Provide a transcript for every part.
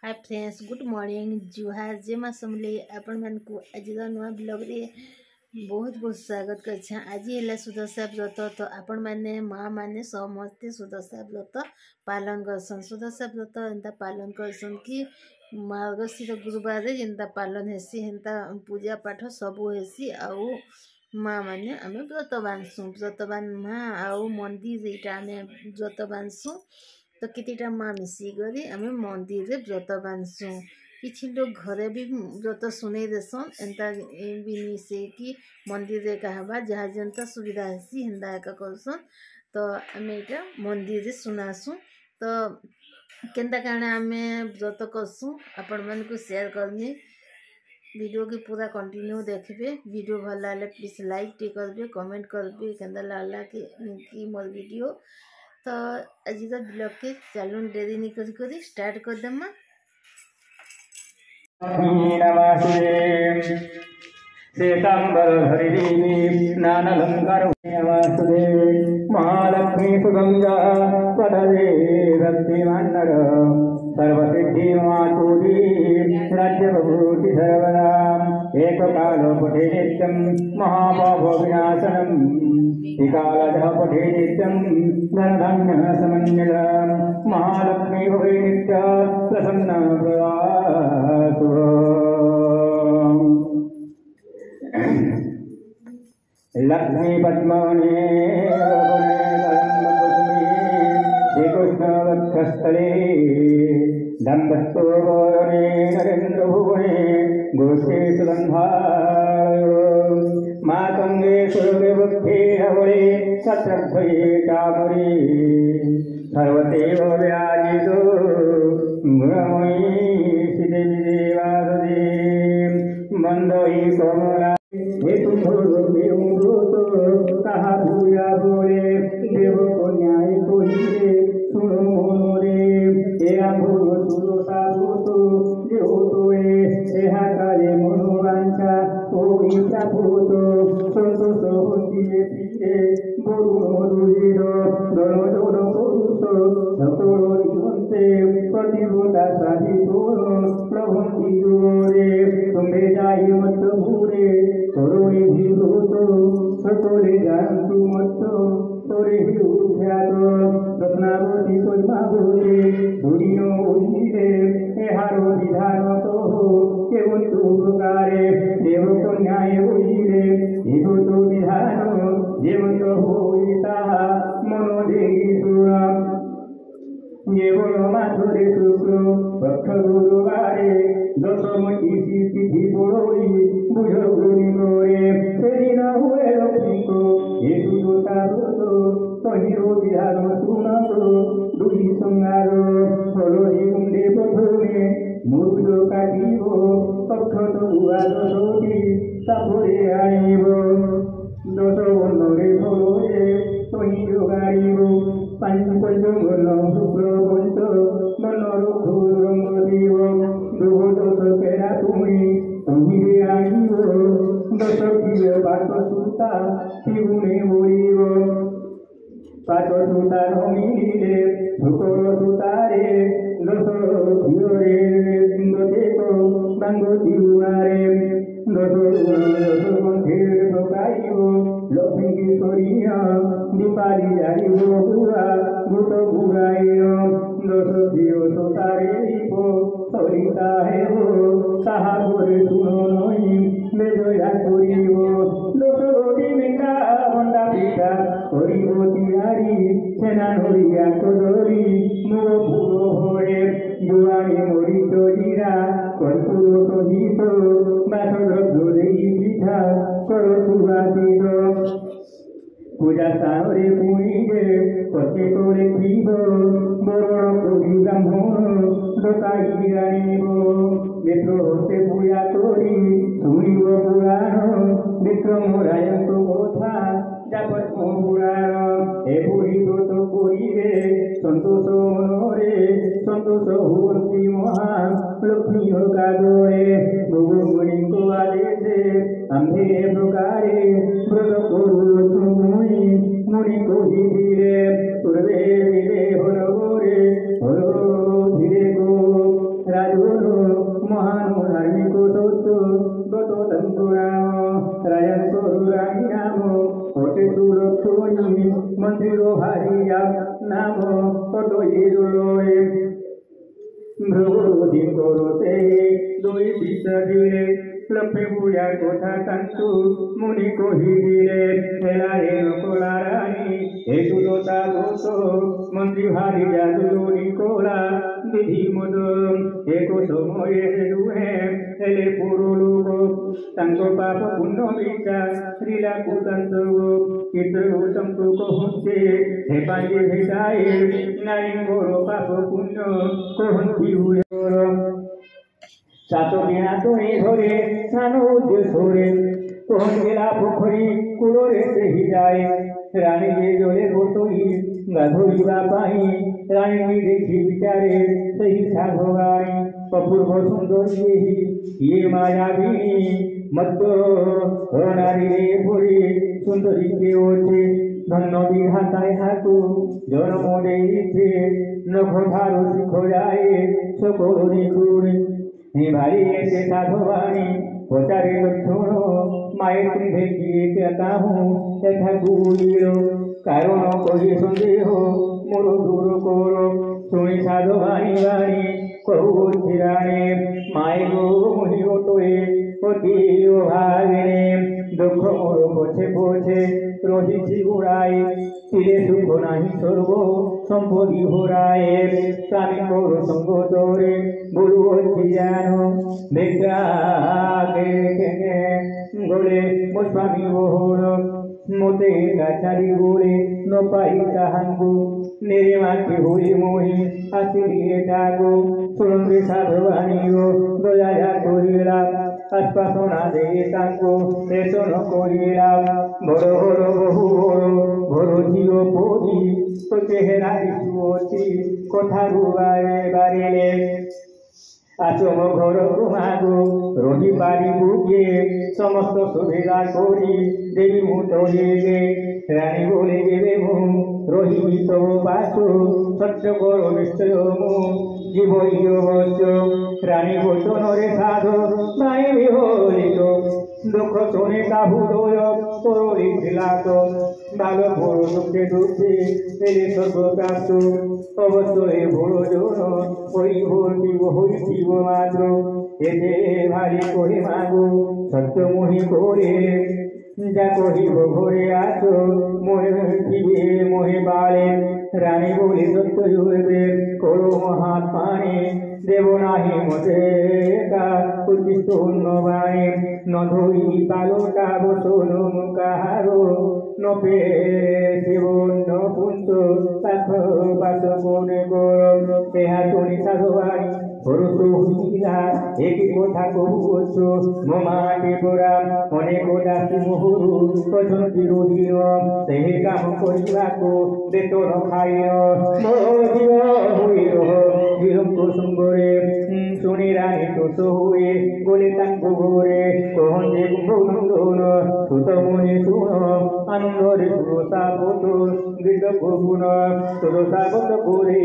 हाय friends, good morning. जुहार जेमा समले आपण मन को आज नुआ ब्लॉग रे बहुत बहुत स्वागत कर। आज है सुदशा व्रत तो आपण मैंने माँ मैंने समस्ते सुदशा व्रत पालन करसन। सुदशा व्रत एंता पालन करसन कि मार्गशीर गुरुवार जेनता पालन हेसी हेन्ता पूजा पाठ सबू हेसी। आउ माँ मैंने आम व्रत बांधसु। व्रत बांध माँ आउ मंदिर यहाँ आम व्रत बांधसु। तो कितीटा माँ मिसिक आम मंदिर रे व्रत बांधसु। किसी लोग घरे भी व्रत सुने देसन एंता भी मिसे कि मंदिर रे कहवा जहाँ जनता सुविधा हेसी हेन्ता एका करसन। तो आम यहाँ मंदिर रे सुनासु। तो केन्ता काଣା आम व्रत करसु आपण मन को शेयर करनी। वीडियो की पूरा कंटिन्यू देखबे। वीडियो भल लगे प्लीज लाइक टे करबे, कमेंट करबे केन्ता लागला कि मोर वीडियो। तो आज ब्लॉग के चलून देरी नहीं करी स्टार्ट कर दमा। महालक्ष्मी सुगंगा पदवे भक्तिमन्नर सर्वसिद्धि मातुरी राज्यभूति सर्वनाम एक कालो पठे नित्यं महापापो विनाशनम् विकालः पठे नित्यं धनधान्य समन्वितम् महालक्ष्मी भवे नित्या प्रसन्ना प्रवासु। लक्ष्मी पद्मवने श्रीकृष्णवक्षस्थले दम्भस्तोवने नरेन्द्र भुवने गोष्ठे सुगन्धाय मातंगे सुरगे बुद्धे हवळे सत्रद्वये चामरे सर्वदेव व्याजितो गुणमयी श्रीदेवी देवासुदे मन्दोहि कोमला हे तुम कहा भूया बोले देव को न्याय को ही सुनो मोनो रे एहा भूलो सुनो साधु तो देव तो एहा काले मनो वांछा ओ इच्छा भूतो संतोष होती है बोलु मधुरीरो दोनो दोनो पुरुष सकलो जीवनते प्रतिभूता साधी तोरो प्रभुति जोरे तुम्हें जाई मत भूरे तोरे भी भूतो सतोरे जानतु मत तोरे ही उठ्यातो रत्नावती पद्मावती दुनियो उन्नीरे एहारो विधान तो केवंतु प्रकारे देव को न्याय होइरे हिदुतो विधान जेवंत होइता मनोदेगी सुरा येवो माधुरे शुक्र भक्त गुरुवारे दशमी तिथि बड़ोई बुझो गुणी गोरे सेदिन हुए लक्ष्मी को येसु दोषा दोषो तहिरो विधान सुनातो दुई संगारो फलोरी कुंडे प्रथमे मुरुजो काटिबो अक्षत हुआ दशोटी तापरे आनिबो दश बन्धरे फलोरे तहिरो गाड़िबो पंचमन शुक्र पंच मनर रंग दिव दुह दश केरा तुम्हें आनिब दश किलो पाठ सूता त्रिगुणे बोलिब पाठ सूता नमिले शुक्र सूतारे दश किलोरे देख बांग त्रिगुणारे दश कंठे पकाइब लक्ष्मी किशोरिया दीपाली जाइब पूरा भूत बुराय दश किलो सूतारे सरिता हेबो ताहा करे सुनो नई बेजया करिब दश गोटी मेघा भंडा पिठा करिब तिहारी सेना नरिया कदरी मो भूरो होए जुआनी मरी चोरीरा कर्पूर सहित बासर धोदेई पिठा कर सुवासित पूजा स्थान पुणीरे प्रत्येक लेखिब बरण करी ब्राह्मण डकाई आनिब मित्र हस्ते पूजा करी शुणिब पुराण विक्रम रायक कथा जापत्म पुराण एपरि व्रत करिले सन्तोष मनरे सन्तोष हुवन्ति महा लक्ष्मी कादरे भगवती को आदेशे आम्भे प्रकारे व्रत करू मुनि को धीरे पूर्वे धीरे हर गोरे हर धीरे गो রাজন মহান ধার্মিক সত্য গত তন্তুরাম রাজন তরুরানী নাম ওটে সুলক্ষণী মন্ত্রীর ভারিয়া নাম কত ইরুলোয় ভ্রগতি করতে দুই বিশ্বজিরে লক্ষ্মী পূজা কথা কান্তু মুনি কহিদিলে হেলারে নকলা রানী হে সুলতা ঘোষ মন্ত্রী ভারি জাদুরি কোলা বিধি মদ এক সময়ে দুহে হেলে পুরো লোক তাঙ্ক পাপ পুণ্য বিচার শ্রীলা কুতান্ত চিত্র সম্পর্ক হচ্ছে হে পাঞ্জে ভেটায় নারী বড় পাপ পুণ্য কহন্তি হুয়ে চাতকিনা তুই ধরে স্নানো সরে তখন গেলা পুখরী কুলোরে সেহি যায় রানী যে জলে বসই গাধরিবা পাই রানী দেখি বিচারে সেই সাধবাণী অপূর্ব সুন্দরী ইয়ে মায়াবিনী মধ্য নারী রে পড়ি সুন্দরী কে ওঠে ধন্য বিধাতায় হাতু জন্ম দেইছে নখধারু শিখ যায় সকল নিগুণী ভারী এসে সাধবাণী পচারে লক্ষণ মায়ের তুন্ধে গিয়ে কাহু দেখা গুলিল কারণ কহি সন্দেহ মোর দূর কর শুনি সাধবাণী বাণী কহু ছিরাণে মায়ে গো মহি ওটোয়ে অতি ভাগিনে দুঃখ মোর পছে পছে রহিছি উড়াই তীরে সুখ নাহি সর্ব সম্পদি হোরায় স্বামী কর সঙ্গ তোরে গুরু জান বেগাকে গোলে মো স্বামী বহুল মোতে গাছারি গোলে ন পাই কাহাঙ্গু নেরে মাকে হই মোহি আসিয়ে ডাকো সুরঙ্গে সাধবাণীও দয়া করিলা আশ্বাসনা দে তাঙ্কো রেশন করিলা বড় বড় বহু বড় বড় জিও পরি তো চেহারা দিশুতি কথা রুবারে বারিলে আচম ঘর মাগো রহি বাড়ি বুকে সমস্ত সুবিধা করি দেবী মুতরে রানী বলে দেবে মু রহি তো বাসু সত্য কর নিশ্চয় মু জীবইয় বচ রানী বচনরে সাধু মায়ে হলিত দুঃখ শোনে কাহু দয় তরলি ছিলাত ভালো বড় দুঃখে দুঃখে এলে স্বর্গপ্রাপ্ত অবশ্যই বড় জন ওই হইব মাত্র এতে ভারী কহে মাগো সত্যমোহি করে যা কহিব ঘরে আসো মোহে দিবে মোহে বাড়ে রানী বলে সত্য হইবে করো মহাত পানে দেব নাহি মতে উদ্দিষ্ট বাণী নধই পালকা বসন কাহারো নপে জীবন পুঞ্চ পাথ পাশ কোনে গরম তেহা শুনি সাধবাণী পুরুষ হইলা একই কথা কহুছ মাটি পোড়া অনেক দাসী মুহুরু অজন্তি রহিল সেই কাম করিবাকু বেতন খাইল হইল বিলম্ব সুন্দরে শুনি রানী তোষ হয়ে বলে তাঙ্কু ঘরে কহন যে কুম্ভনন্দন সুতমুনি শুন আনন্দরে সুরসাবত গীত গুণ সুরসাবত করে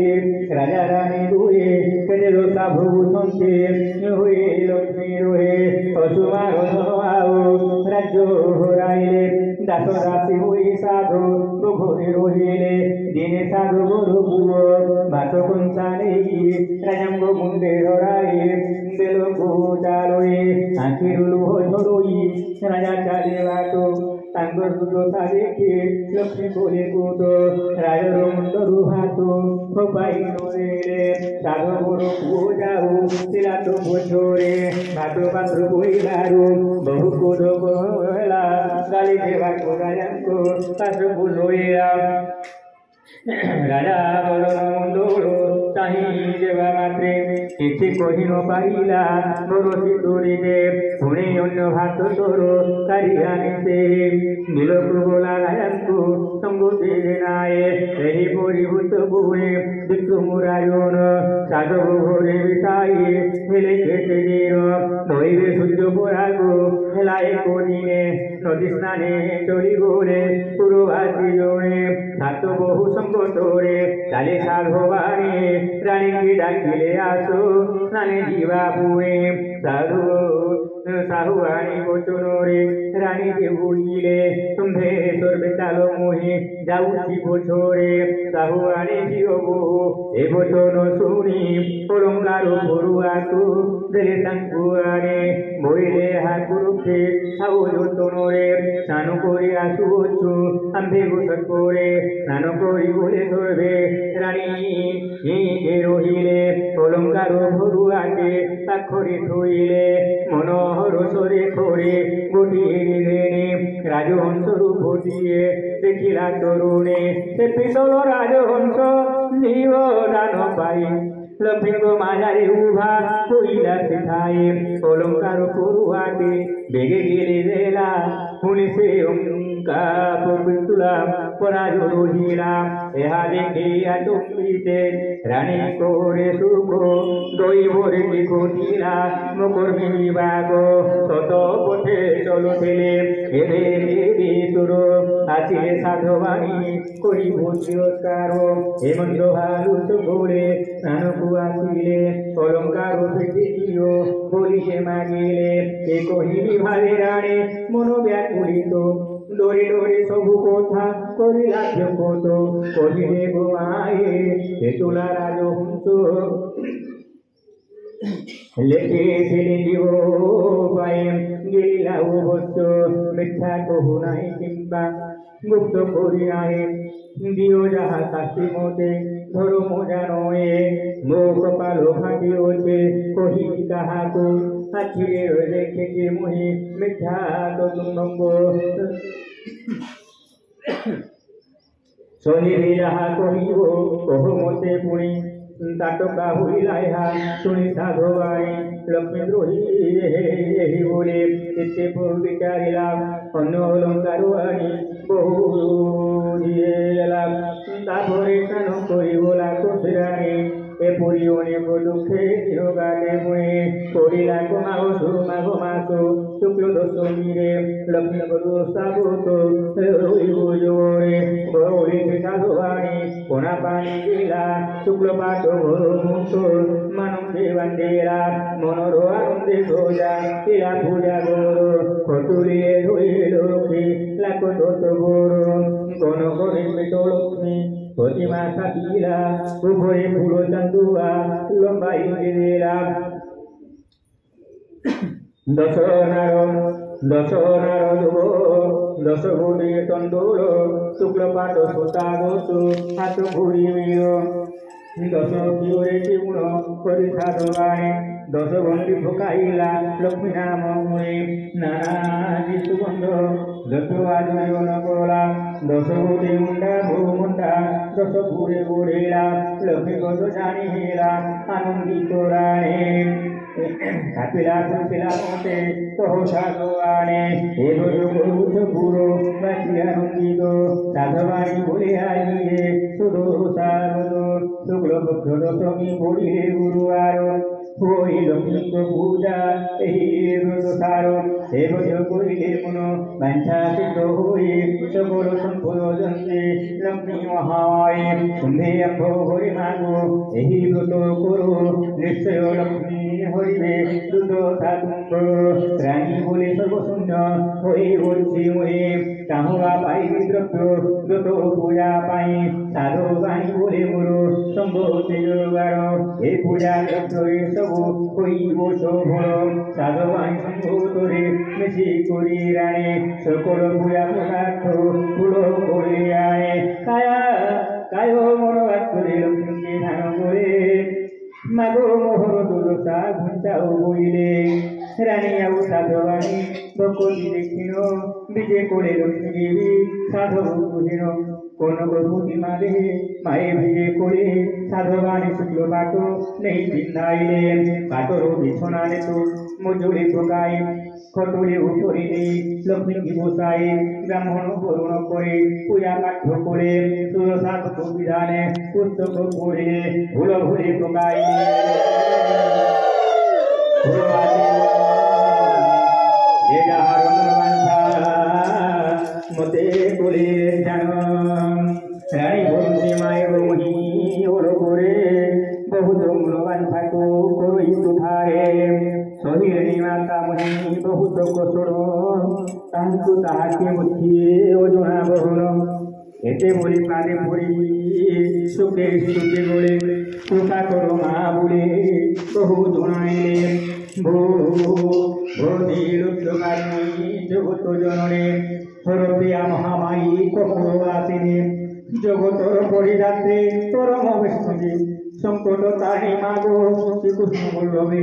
রাজা রানী দুয়ে কেদের প্রভু সন্তে হয়ে লক্ষ্মী রহে অসুমার আও রাজ্য হরাইলে দাস রাশি হই সাধু ঘরে রহিলে দিনে সাধু গরু পুয় ভাত কংসানে রাজাঙ্গ মুন্ডে হরাই বেল গোচারয়ে আখির লোহ ধরই রাজা চালে বাট তাঙ্গর দুর্দশা দেখে লক্ষ্মী বলে কুট রাজর মুন্ডরু হাত খোপাই নরে সাধু গরু পুয় যাও শিলা তো বছরে ভাত পাত্র বইলারু বহু কোদ বলা গালি দেবা রাজাঙ্গ পাত্র বুলোয়া রাজা বল মন্ডল চাহি দেবা মাত্রে କିଛି କହି ନ ପାରିଲା ମୋର ଶିଶୁରୀରେ ପୁଣି ଅନ୍ୟ ଭାତ ତୋର କାରି ଆଣିছে ବିଲକୁ ଗଲା ରାଜାଙ୍କୁ ସମ୍ବୁତି ନାଏ ଏହିପରି ଭୂତ ବୁହେ ବିଷ୍ଣୁ ମୁରାୟଣ ସାଧବ ଘରେ ବିତାଇ ହେଲେ କେତେ ଦିନ ନଈରେ ସୂର୍ଯ୍ୟ ପରାଗ ହେଲା ଏକ ଦିନେ ନଦୀ ସ୍ନାନେ ଚଳି ଗଲେ ପୁରବାସୀ ଜଣେ ସାତ ବହୁ ସମ୍ବତରେ ଚାଲେ ସାଧବାଣୀ ରାଣୀକି ଡାକିଲେ ଆସୁ ସ୍ନାନେ ଯିବା ପୁଣି ସାହୁଆଣୀ ବଚନରେ ରାଣୀ ଯେ ବୁଝିଲେ ତୁମ୍ଭେ ସର୍ବେ ଚାଲ ମୁହିଁ ଯାଉଛି ପଛରେ ସାହୁଆଣୀ ଝିଅ ବୋହୁ ଏ ବଚନ ଶୁଣି ଅଳଙ୍କାର ପରୁଆକୁ ଦେଲେ ତାଙ୍କୁ ଆଣେ ବୋଇଲେ ହାକୁ ରଖେ ଆଉ ଯତନରେ ସ୍ନାନ କରି ଆସୁଅଛୁ ଆମ୍ଭେ ଗୋସରେ ସ୍ନାନ କରି ବୋଲେ ସର୍ବେ ରାଣୀ ରହିଲେ ଅଳଙ୍କାର ଭରୁଆକେ ପାଖରେ ଥୋଇଲେ ମନୋହର ସରେ ଖରେ ଗୋଟିଏ ଦେନେ ରାଜହଂସରୁ ଗୋଟିଏ ଦେଖିଲା ତରୁଣେ ସେ ପିତଳ ରାଜହଂସ ନିବଦାନ ପାଇ ଲକ୍ଷ୍ମୀଙ୍କ ମାଝାରେ ଉଭା କୋଇଲା ଶିଖାଏ ଅଳଙ୍କାର ପରୁଆଟେ ବେগে ଗିରି ଦେଲା ପୁଣି ସେ ଅଙ୍କା ପବିତୁଲା ପରାଜ ରହିଲା ଏହା ଦେଖି ଆଚମ୍ବିତେ ରାଣୀ କୋରେ ସୁଖ ଦୈବରେ କି ଘଟିଲା ମକର୍ମୀ ବିଭାଗ ସତ ପଥେ ଚଲୁଥିଲେ ଏବେ ତୁର ଆସିଲେ ସାଧବାଣୀ କରିବୁ ତିରସ୍କାର ହେମନ୍ତ ଭାଲୁ ଘୋରେ ସ୍ନାନକୁ ଆସିଲେ ଅଳଙ୍କାର ଫିଟିଯିବ ବୋଲି ସେ ମାଗିଲେ ଏ କହିଲି ଭାରେ ରାଣୀ ମନ ବ୍ୟାକୁଳିତ ଡରି ଡରି ସବୁ କଥା କରିଲା ଜଗତ କହିଲେ ଗୋଆଏ ଏ ତୁଲା ରାଜହଂସ ଲେଖିଥିଲି ଯିବ ପାଇଁ ଗିରିଲା ଅବଶ୍ୟ ମିଥ୍ୟା କହୁ ନାହିଁ କିମ୍ବା ଗୁପ୍ତ କରି ନାହିଁ ଦିଅ ଯାହା ଶାସ୍ତି ମତେ ଧର ମୁଁ ଜାଣେ ମୋ କପାଳ ଫାଟି ଅଛେ କହିବି କାହାକୁ ଆଖିରେ ଦେଖିଛି ମୁହିଁ ମିଥ୍ୟା ତୁଣ୍ଡଙ୍କ ସହିବି ଯାହା କହିବ କହ ମତେ ପୁଣି ତାଟକା ହୋଇଲା ଏହା ଶୁଣି ସାଧବାଣୀ ଲକ୍ଷ୍ମୀ ଦ୍ରୋହୀ ବୋଲେ ଏତେ ବିଚାରିଲା ଅନ୍ୟ ଅଳଙ୍କାର ଆଣି ବହୁ ହେଲା ତାପରେ ସ୍ନାନ କରିଗଲା କୋଶରାଣୀ ଏପରି ଅନେକ ଦୁଃଖେ ଚିରଗାଲେ ମୁଇଁ ପଡ଼ିଲା ମାଘ ମାସ ଶୁକ୍ଳ ଦଶମୀରେ ଲକ୍ଷ୍ମୀଙ୍କର ସାବତ ରହିବ ଜୋରେ ବଳି ସାଧବାଣୀ ପଣା ପାଣି ଦେଲା ଶୁକ୍ଳ ପାଠ ମୁକ୍ତ ମାନନ୍ଦେ ବାନ୍ଧିଲା ମନର ଆନନ୍ଦେ ସଜା ପିଲା ପୂଜା ଗୋର ଖଟୁଲିଏ ଧୋଇ ଲକ୍ଷ୍ମୀ ଲାଖ ଦଶ ଗୋର କନକରେ ପେଟ ଲକ୍ଷ୍ମୀ ପ୍ରତିମା ସାଥିଲା ଉଭୟ ଫୁଲ ଚାନ୍ଦୁଆ ଲମ୍ବାଇ ଦେଲା ଦଶହରାର ଯୁବ ଦଶ ଗୋଟିଏ ତଣ୍ଡୁଳ ଶୁକ୍ଳ ପାଠ ସୂତା ଦୋଷ ହାତ ଘୁରି ଦଶ କିଓରେ ଚିଗୁଣ କରି ସାଧବାଣୀ ଦଶ ବନ୍ଦୀ ପକାଇଲା ଲକ୍ଷ୍ମୀ ନାମ ମୁଏ ନାନା ସୁଗନ୍ଧ ଦଶ ଆଜନ କଲା ଦଶ ଗୋଟି ମୁଣ୍ଡା ବହୁ ମୁଣ୍ଡା ଦଶ ଘୁରେ ଗୋড়େଇଲା ଲକ୍ଷ୍ମୀ ଗଛ ଜାଣି ହେଲା ଆନନ୍ଦିତ ରାଣୀ কাপিলা কুচিলা মতে সহসাধু আনে পুরো বাঁচিয়া নন্দিত সাধবাণী বলে আইলে শুধু সারদ শুক্লপক্ষ দশমী পড়িলে গুরুবার হই লক্ষ্মীଙ୍କ পূজা ଏହି ବ୍ରତ ସାର ସେ ମଧ୍ୟ କରିଲେ ମନ ବାଞ୍ଛା ସିଦ୍ଧ ହୋଇ সকল সম্পদ ଜନ୍ତେ ଲକ୍ଷ୍ମୀ ମହାମାୟୀ ତୁମ୍ଭେ ଆମ୍ଭ ହରି ମାଗ ଏହି ବ୍ରତ କର ନିଶ୍ଚୟ ଲକ୍ଷ୍ମୀ হরিবে দুধ সাধুঙ্গ রানী বলে সর্বশূন্য হয়ে বলছি মুহে চাহুয়া পাইবি দ্রব্য যত পূজা পাই সাধু বাণী বলে মোর সম্ভবতে জোগাড় এ পূজা দ্রব্য এসবু হইব শোভন সাধু বাণী সম্ভবতরে মিশি করি রাণী সকল পূজা পদার্থ ফুল করে আনে কায়া কায় মনোবাক্যরে লক্ষ্মীকে ধ্যান করে মাগো মোহর দুলতা ঘুঞ্চাও বইলে রানী আউ সাধবাণী ভকতি দেখিন বিজে করে লক্ষ্মী দেবী সাধব বুঝিন কোন প্রভুতি মারে মায়ে বিজে করে সাধবাণী শুক্ল পাঠ নেই পিন্ধাইলে পাটর বিছনারে তো মজুরে ঠকাই খটুরে উপরিলে লক্ষ্মীকে বসাই ব্রাহ্মণ বরুণ করে পূজা পাঠ করে সুরসাধক বিধানে পুস্তক পড়ে ভুল ভুলে ঠকাইলে যে যাহার মনোবাঞ্ছা মতে বলে জান রানী বন্ধে মায়ের মোহি होई दुधारे सहिलेनी माता मुनि बहुत कोसड़ ताहाकु ताहाके मुठिए ओजना बहुन एते बोली पादे पड़ी सुखे सुखे गोले कृपा करो माँ बुले बहु जुनाइले भो भोधिलुत्तमानी जगत जनने सरप्रिया महामाई कहो आसिने जगतर परिदाते परम विष्णुजी संकट ताहि मागो श्रीकृष्ण बल्लभे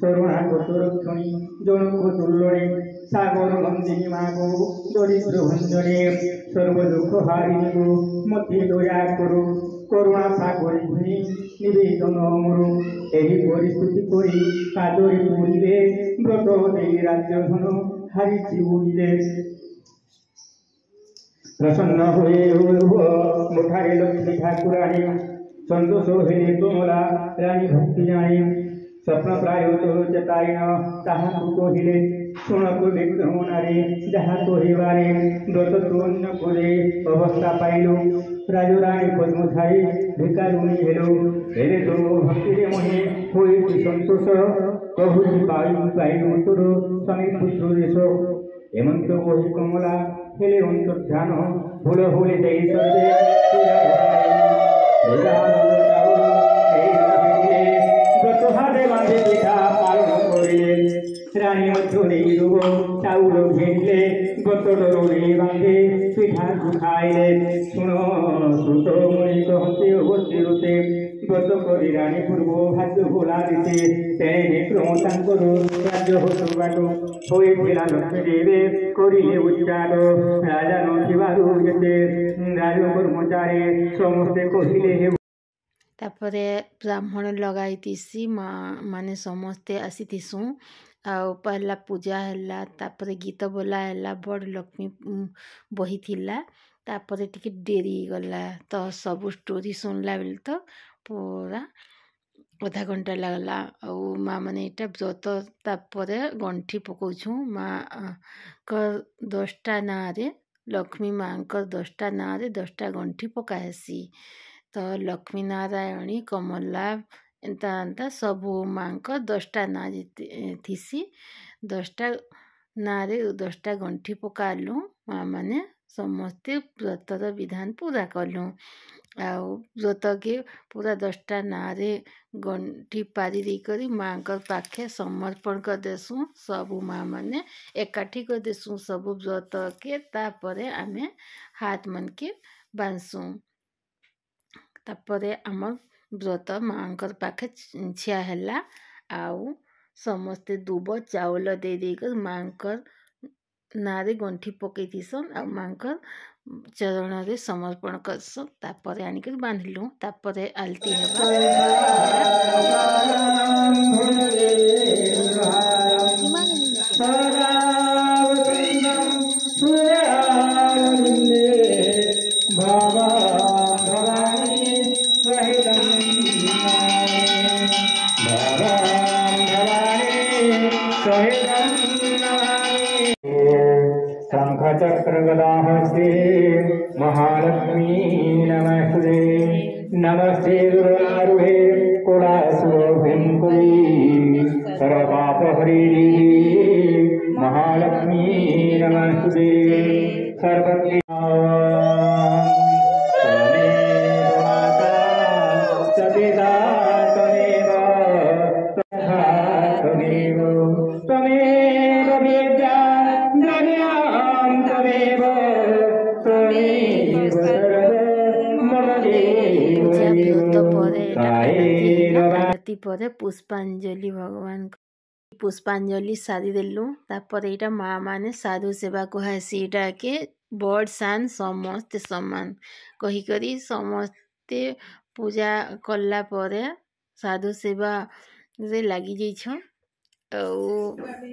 शरणागत रक्षणी जनक तुल्लने सागर नंदिनी मागो दरिद्र भंजने सर्व दुख हारिणी गो मते दया करो करुणा सागरी भूमि निवेदन मोर एही परिस्थिति करी काजरी पुरीले व्रत देई राज्य धन हारिछि उड़िले प्रसन्न हुए मुठारे लक्ष्मी ठाकुराणी संतोष हेले कमला रानी भक्ति जानी स्वप्न प्राय तो चेतायन ताहाकु कहिले शुणकु विक्रम नारी जहाँ कहिबारे व्रत तोन्न करे अवस्था पाइलु राजरानी पद्मधारी भिकारुणी हेलो हेले तो भक्ति रे मोहि होई संतोष कहुछि पाइलु तोर स्वामी पुत्र देश हेमंत कहि कमला हेले अंतर्ध्यान भूल भूले देई सर्वे पूजा रानी मधुरी रुग चाउल घेरिले बतरे बांधे पिठा खाइले शुण सुत मुनि कहते अवश्य रुते व्रत करी रानी पूर्व भाग्य भोला दिते तेणे विक्रम तांकर राज्य होत बाट होइथिला लक्ष्मी देवे करिले उच्चार राजा नथिबारु जेते राज कर्मचारी समस्ते कहिले तापरे ब्राह्मण लगाई माने समस्ते आसीथिसु आउ पहला पूजा हैला तापरे गीत बोला हैला बड़ लक्ष्मी बही थिला तापरे टिके डेरी गला तो सब स्टोरी सुनला बेल तो पूरा आधा घंटा लगला आउ माँ मैंने इटा व्रत तापरे गंठी पकाउछु माँ कर 10टा नारे लक्ष्मी माँ कर 10टा नारे 10टा गंठी पकाहेसी तो लक्ष्मी नारायणी कमला एंता एंता सबू माँ को 10टा ना थीसी 10टा नारे 10टा गंठी पकालु माँ मैंने समस्ते व्रतर विधान पूरा कलु आउ व्रत के पूरा 10टा नारे गंठी पारी दी करी माँ कर पाखे समर्पण कर देसु सबू माँ मैंने एकाठी कर देसु सबू व्रत के तापरे आमे हाथ मन के बांधसु तापरे आम व्रत माँकर पाखे छिया हैला आउ समस्ते दुब चाउल दे देकर माँकर नारे गंठी पकई थीसन आ माँकर चरण रे समर्पण करसन तापरे आनिकर बांधिलु तापरे आलती शंख चक्र गदाहस्ते महालक्ष्मी नमस्ते नमस्ते दुर्गारूहे कुलासुभिंकुली सर्वपापहरी महालक्ष्मी नमस्ते सर्वज्ञ आरती पर पुष्पांजलि भगवान पुष्पांजलि सारी देलु तापर एटा माँ माने साधु सेवा कहसी एटा के बड़ सान समस्ते समान कही करी समस्ते पूजा कला परे साधु सेवा रे लगी जाइछन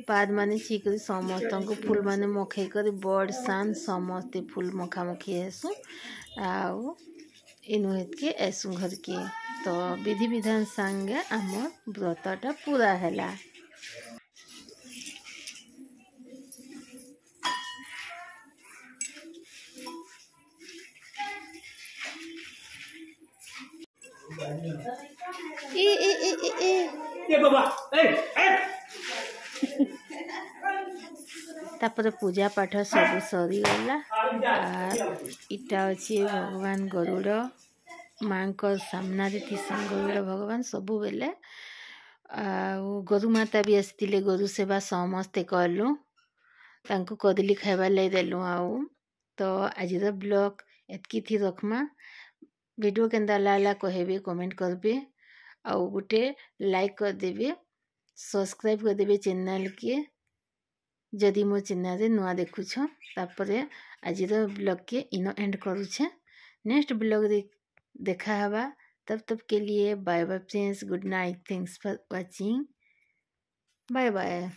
पाद माने छिकरी समस्त को फूल माने मखई कर बड़ सान समस्ते फूल मखा मखी हेसु आउ इनुहेत के ऐसु घर के तो विधि विधान संगे आम व्रतटा पूरा हैला। ए ए ए ए ये बाबा तापर पूजा पाठ सब सरीगला इटा अच्छे भगवान गरुड़ माँ को सामना थीसन गरुड़ भगवान सबू बेले गोरुमाता भी आसते गोरु सेवा समस्ते कलु तांको कदली खाइबार लगे देलु आउ तो आज ब्लॉग एतकी थी रखमा वीडियो केंदा लागला कहबे कमेंट करबे आउ गोटे लाइक कर देबे सब्सक्राइब कर देबे चैनल के जदि मो चैनल रे नुआ देखुछ तापरे आज ब्लॉग के इनो एंड करूछे नेक्स्ट ब्लॉग रे देखा हवा तब के लिए bye bye friends good night thanks for watching bye bye.